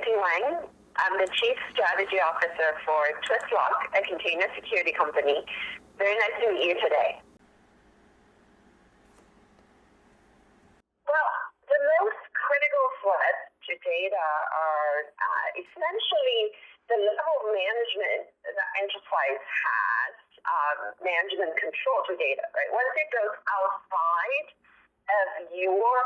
Chenxi Wang. I'm the Chief Strategy Officer for TwistLock, a container security company. Very nice to meet you today. Well, the most critical threats to data are essentially the level of management that enterprise has, management control to data, right? Once it goes outside of your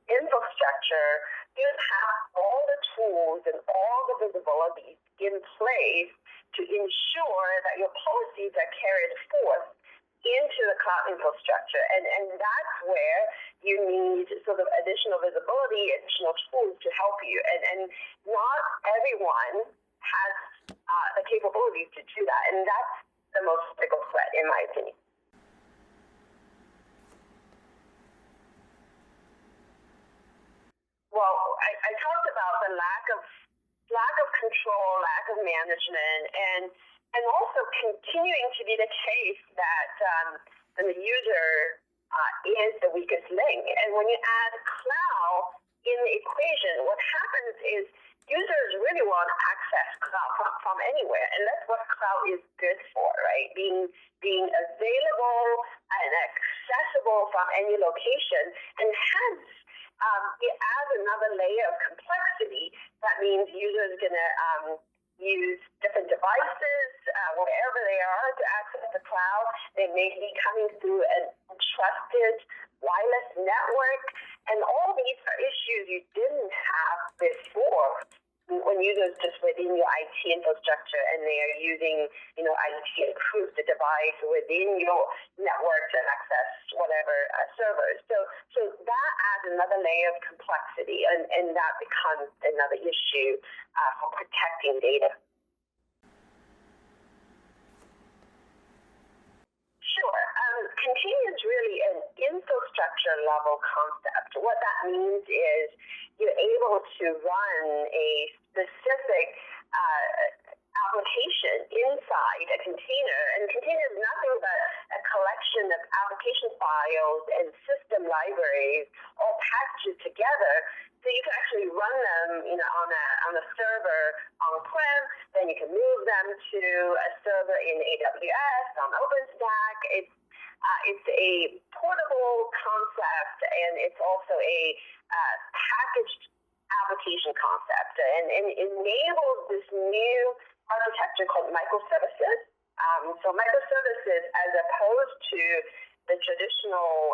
infrastructure, you have all the tools and all the visibilities in place to ensure that your policies are carried forth into the cloud infrastructure. And that's where you need sort of additional visibility, additional tools to help you. And not everyone has the capabilities to do that. And that's the most critical threat, in my opinion. Well, I talked about the lack of control, lack of management, and also continuing to be the case that the user is the weakest link. And when you add cloud in the equation, what happens is users really want access cloud from anywhere, and that's what cloud is good for, right? Being available and accessible from any location, and hence it adds another layer of complexity. That means users are going to use different devices wherever they are to access the cloud. They may be coming through a trusted wireless network, and all these are issues you didn't have before when users just within your IT infrastructure and they are using, IT to improve the device within your network to access whatever servers. So that adds another layer of complexity, and that becomes another issue for protecting data. Sure. Container is really an infrastructure level concept. What that means is you're able to run a specific application inside a container. And a container is nothing but a collection of application files and system libraries all packaged together. So you can actually run them on a server on-prem, then you can move them to a server in AWS, on OpenStack. It's a portable concept, and it's also a packaged application concept, and it enables this new architecture called microservices. So microservices, as opposed to the traditional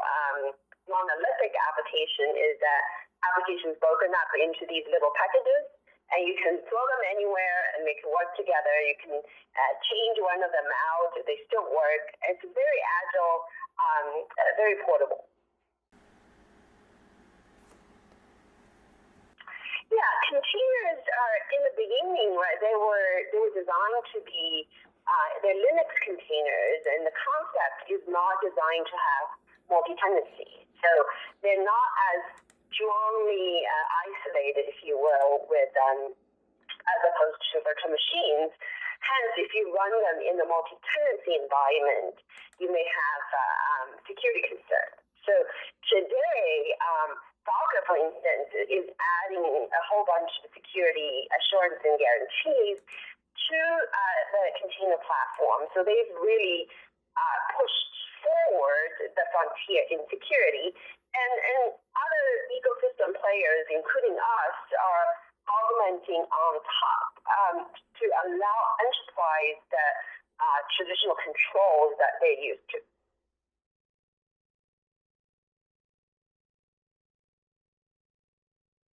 monolithic application, is that applications broken up into these little packages, and you can throw them anywhere and they can work together. You can change one of them out; they still work. It's very agile, very portable. Yeah, containers are in the beginning, right? They were designed to be they're Linux containers, and the concept is not designed to have multi-tenancy. So they're not as strongly isolated, if you will, with as opposed to virtual machines. Hence, if you run them in the multi-tenancy environment, you may have security concerns. So today, Docker, for instance, is adding a whole bunch of security assurance and guarantees to the container platform. So they've really pushed forward the frontier in security. And other ecosystem players, including us, are augmenting on top to allow enterprise the traditional controls that they're used to.